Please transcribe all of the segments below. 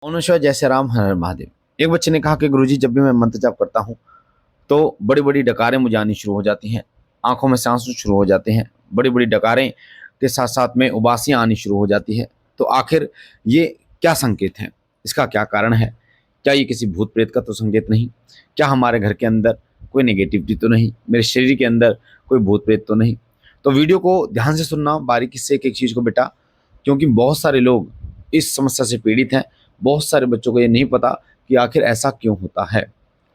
ओनशो जैसे राम हर हर महादेव। एक बच्चे ने कहा कि गुरुजी, जब भी मैं मंत्र जाप करता हूँ तो बड़ी बड़ी डकारें मुझे आनी शुरू हो जाती हैं, आंखों में से आंसू शुरू हो जाते हैं, बड़ी बड़ी डकारें के साथ साथ में उबासियां आनी शुरू हो जाती है। तो आखिर ये क्या संकेत है? इसका क्या कारण है? क्या ये किसी भूत प्रेत का तो संकेत नहीं? क्या हमारे घर के अंदर कोई नेगेटिविटी तो नहीं? मेरे शरीर के अंदर कोई भूत प्रेत तो नहीं? तो वीडियो को ध्यान से सुनना, बारीकी से एक एक चीज को बेटा, क्योंकि बहुत सारे लोग इस समस्या से पीड़ित हैं। बहुत सारे बच्चों को ये नहीं पता कि आखिर ऐसा क्यों होता है,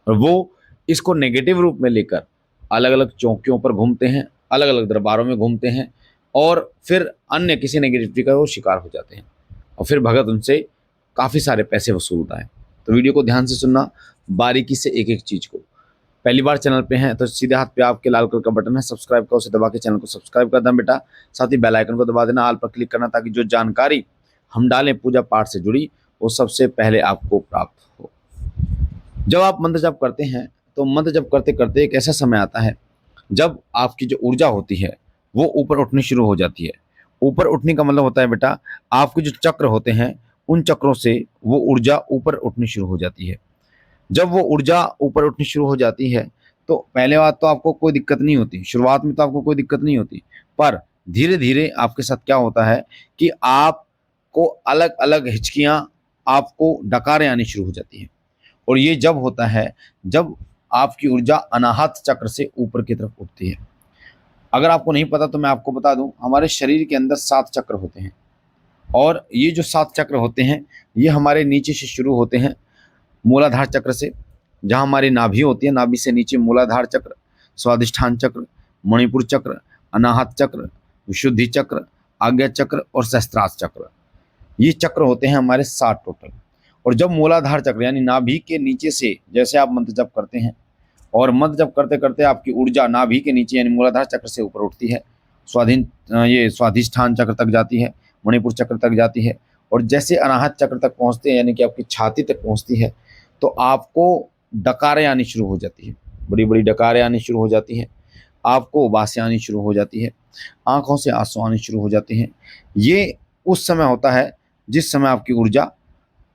और वो इसको नेगेटिव रूप में लेकर अलग अलग चौकियों पर घूमते हैं, अलग अलग दरबारों में घूमते हैं, और फिर अन्य किसी नेगेटिविटी का वो शिकार हो जाते हैं, और फिर भगत उनसे काफ़ी सारे पैसे वसूलता है। तो वीडियो को ध्यान से सुनना, बारीकी से एक एक चीज़ को। पहली बार चैनल पे हैं तो सीधे हाथ पे आपके लाल कलर का बटन है सब्सक्राइब का, उसे दबा के चैनल को सब्सक्राइब कर देना बेटा। साथ ही बेल आइकन को दबा देना, ऑल पर क्लिक करना, ताकि जो जानकारी हम डालें पूजा पाठ से जुड़ी वो सबसे पहले आपको प्राप्त हो। जब आप मंत्र जप करते हैं तो मंत्र जप करते करते एक ऐसा समय आता है जब आपकी जो ऊर्जा होती है वो ऊपर उठनी शुरू हो जाती है। ऊपर उठने का मतलब होता है बेटा, आपके जो चक्र होते हैं उन चक्रों से वो ऊर्जा ऊपर उठनी शुरू हो जाती है। जब वो ऊर्जा ऊपर उठनी शुरू हो जाती है तो पहले बात तो आपको कोई दिक्कत नहीं होती, शुरुआत में तो आपको कोई दिक्कत नहीं होती, पर धीरे धीरे आपके साथ क्या होता है कि आपको अलग अलग हिचकियां, आपको डकारें आनी शुरू हो जाती हैं। और ये जब होता है जब आपकी ऊर्जा अनाहत चक्र से ऊपर की तरफ उठती है। अगर आपको नहीं पता तो मैं आपको बता दूं, हमारे शरीर के अंदर 7 चक्र होते हैं, और ये जो 7 चक्र होते हैं ये हमारे नीचे से शुरू होते हैं, मूलाधार चक्र से, जहाँ हमारी नाभि होती है, नाभि से नीचे मूलाधार चक्र, स्वादिष्ठान चक्र, मणिपुर चक्र, अनाहत चक्र, विशुद्धि चक्र, आज्ञा चक्र और सहस्त्रार चक्र। ये चक्र होते हैं हमारे 7 टोटल। और जब मूलाधार चक्र यानी नाभि के नीचे से जैसे आप मंत्र जप करते हैं, और मंत्र जप करते करते आपकी ऊर्जा नाभि के नीचे यानी मूलाधार चक्र से ऊपर उठती है, स्वाधीन ये स्वाधिष्ठान चक्र तक जाती है, मणिपुर चक्र तक जाती है, और जैसे अनाहत चक्र तक पहुंचते हैं यानी कि आपकी छाती तक पहुंचती है, तो आपको डकारें आनी शुरू हो जाती है, बड़ी बड़ी डकारें आनी शुरू हो जाती हैं, आपको उबासी आनी शुरू हो जाती है, आंखों से आंसू आने शुरू हो जाते हैं। ये उस समय होता है जिस समय आपकी ऊर्जा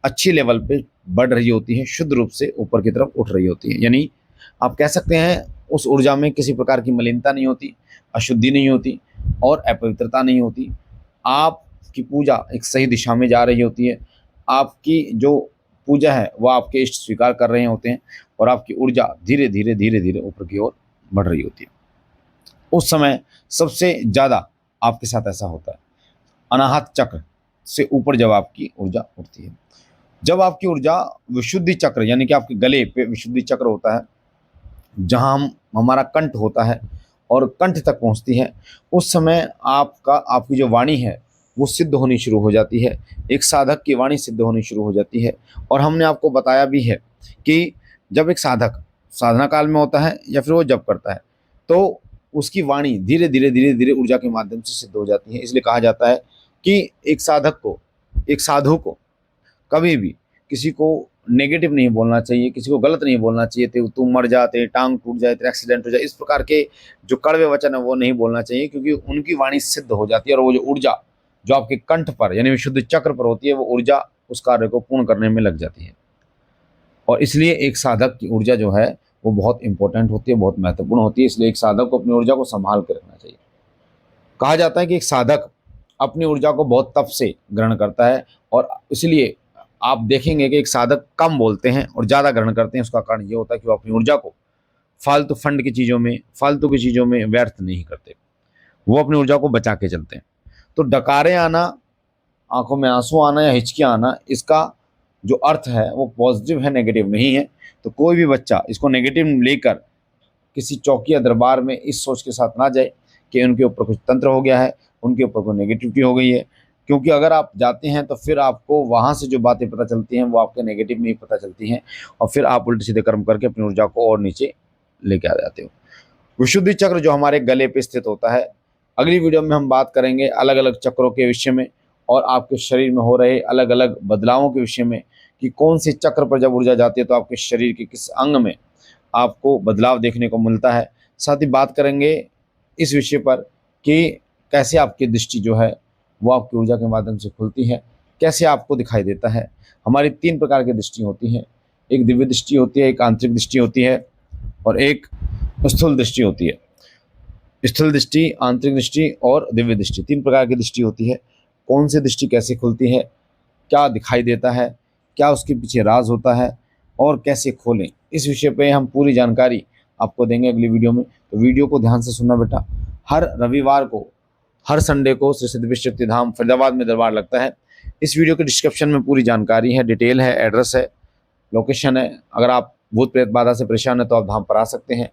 अच्छी लेवल पे बढ़ रही होती है, शुद्ध रूप से ऊपर की तरफ उठ रही होती है। यानी आप कह सकते हैं उस ऊर्जा में किसी प्रकार की मलिनता नहीं होती, अशुद्धि नहीं होती और अपवित्रता नहीं होती। आपकी पूजा एक सही दिशा में जा रही होती है, आपकी जो पूजा है वो आपके इष्ट स्वीकार कर रहे होते हैं, और आपकी ऊर्जा धीरे धीरे धीरे धीरे ऊपर की ओर बढ़ रही होती है। उस समय सबसे ज़्यादा आपके साथ ऐसा होता है अनाहत चक्र से ऊपर जब आपकी ऊर्जा उठती है। जब आपकी ऊर्जा विशुद्धि चक्र यानी कि आपके गले पे विशुद्धि चक्र होता है, जहाँ हम हमारा कंठ होता है और कंठ तक पहुँचती है, उस समय आपकी जो वाणी है वो सिद्ध होनी शुरू हो जाती है। एक साधक की वाणी सिद्ध होनी शुरू हो जाती है। और हमने आपको बताया भी है कि जब एक साधक साधना काल में होता है या फिर वो जप करता है तो उसकी वाणी धीरे धीरे धीरे धीरे ऊर्जा के माध्यम से सिद्ध हो जाती है। इसलिए कहा जाता है कि एक साधक को, एक साधु को कभी भी किसी को नेगेटिव नहीं बोलना चाहिए, किसी को गलत नहीं बोलना चाहिए, तू मर जा, तेरी टांग टूट जाए, तेरा एक्सीडेंट हो जाए, इस प्रकार के जो कड़वे वचन है वो नहीं बोलना चाहिए, क्योंकि उनकी वाणी सिद्ध हो जाती है और वो जो ऊर्जा जो आपके कंठ पर यानी विशुद्ध चक्र पर होती है वो ऊर्जा उस कार्य को पूर्ण करने में लग जाती है। और इसलिए एक साधक की ऊर्जा जो है वो बहुत इंपॉर्टेंट होती है, बहुत महत्वपूर्ण होती है। इसलिए एक साधक को अपनी ऊर्जा को संभाल के रखना चाहिए। कहा जाता है कि एक साधक अपनी ऊर्जा को बहुत तप से ग्रहण करता है, और इसलिए आप देखेंगे कि एक साधक कम बोलते हैं और ज़्यादा ग्रहण करते हैं। उसका कारण ये होता है कि वो अपनी ऊर्जा को फालतू फंड की चीज़ों में, फालतू की चीज़ों में व्यर्थ नहीं करते, वो अपनी ऊर्जा को बचा के चलते हैं। तो डकारे आना, आंखों में आंसू आना या हिचकियाँ आना, इसका जो अर्थ है वो पॉजिटिव है, नेगेटिव नहीं है। तो कोई भी बच्चा इसको नेगेटिव लेकर किसी चौकी या दरबार में इस सोच के साथ ना जाए कि उनके ऊपर कुछ तंत्र हो गया है, उनके ऊपर कोई नेगेटिविटी हो गई है। क्योंकि अगर आप जाते हैं तो फिर आपको वहाँ से जो बातें पता चलती हैं वो आपके नेगेटिव में ही पता चलती हैं, और फिर आप उल्टे सीधे कर्म करके अपनी ऊर्जा को और नीचे लेके आ जाते हो। विशुद्धि चक्र जो हमारे गले पे स्थित होता है, अगली वीडियो में हम बात करेंगे अलग अलग चक्रों के विषय में, और आपके शरीर में हो रहे अलग अलग बदलावों के विषय में, कि कौन सी चक्र पर जब ऊर्जा जाती है तो आपके शरीर के किस अंग में आपको बदलाव देखने को मिलता है। साथ ही बात करेंगे इस विषय पर कि कैसे आपकी दृष्टि जो है वो आपकी ऊर्जा के माध्यम से खुलती है, कैसे आपको दिखाई देता है। हमारी 3 प्रकार की दृष्टि होती हैं, एक दिव्य दृष्टि होती है, एक आंतरिक दृष्टि होती है और एक स्थूल दृष्टि होती है। स्थूल दृष्टि, आंतरिक दृष्टि और दिव्य दृष्टि, 3 प्रकार की दृष्टि होती है। कौन सी दृष्टि कैसे खुलती है, क्या दिखाई देता है, क्या उसके पीछे राज होता है और कैसे खोलें, इस विषय पे हम पूरी जानकारी आपको देंगे अगली वीडियो में। तो वीडियो को ध्यान से सुनना बेटा। हर रविवार को, हर संडे को श्री सिद्धि विश्व शक्ति धाम फरीदाबाद में दरबार लगता है। इस वीडियो के डिस्क्रिप्शन में पूरी जानकारी है, डिटेल है, एड्रेस है, लोकेशन है। अगर आप भूत प्रेत बाधा से परेशान है तो आप धाम पर आ सकते हैं।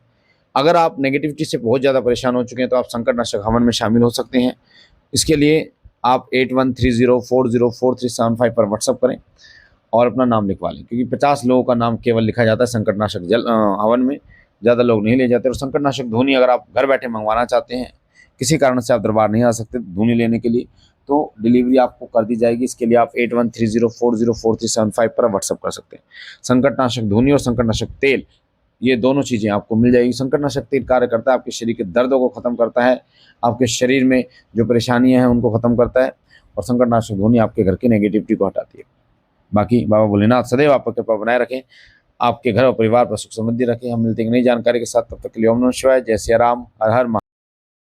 अगर आप नेगेटिविटी से बहुत ज़्यादा परेशान हो चुके हैं तो आप संकट नाशक हवन में शामिल हो सकते हैं। इसके लिए आप 8130404375 पर व्हाट्सअप करें और अपना नाम लिखवा लें, क्योंकि 50 लोगों का नाम केवल लिखा जाता है संकट नाशक हवन में, ज़्यादा लोग नहीं ले जाते। और संकट नाशक धूनी अगर आप घर बैठे मंगवाना चाहते हैं, किसी कारण से आप दरबार नहीं आ सकते धूनी लेने के लिए, तो डिलीवरी आपको कर दी जाएगी। इसके लिए आप 8130404375 पर व्हाट्सअप कर सकते हैं। संकट नाशक धूनी और संकट नाशक तेल, ये दोनों चीज़ें आपको मिल जाएगी। संकट नाशक तेल कार्य करता है, आपके शरीर के दर्दों को खत्म करता है, आपके शरीर में जो परेशानियां हैं उनको खत्म करता है, और संकट नाशक धूनी आपके घर की नेगेटिविटी को हटाती है। बाकी बाबा भोलेनाथ सदैव आपको कृपा बनाए रखें, आपके घर और परिवार पर सुख समृद्धि रखें। हम मिलते हैं नई जानकारी के साथ, तब तक के लिए ओम नमः शिवाय, जय सिया राम, हर हर महादेव।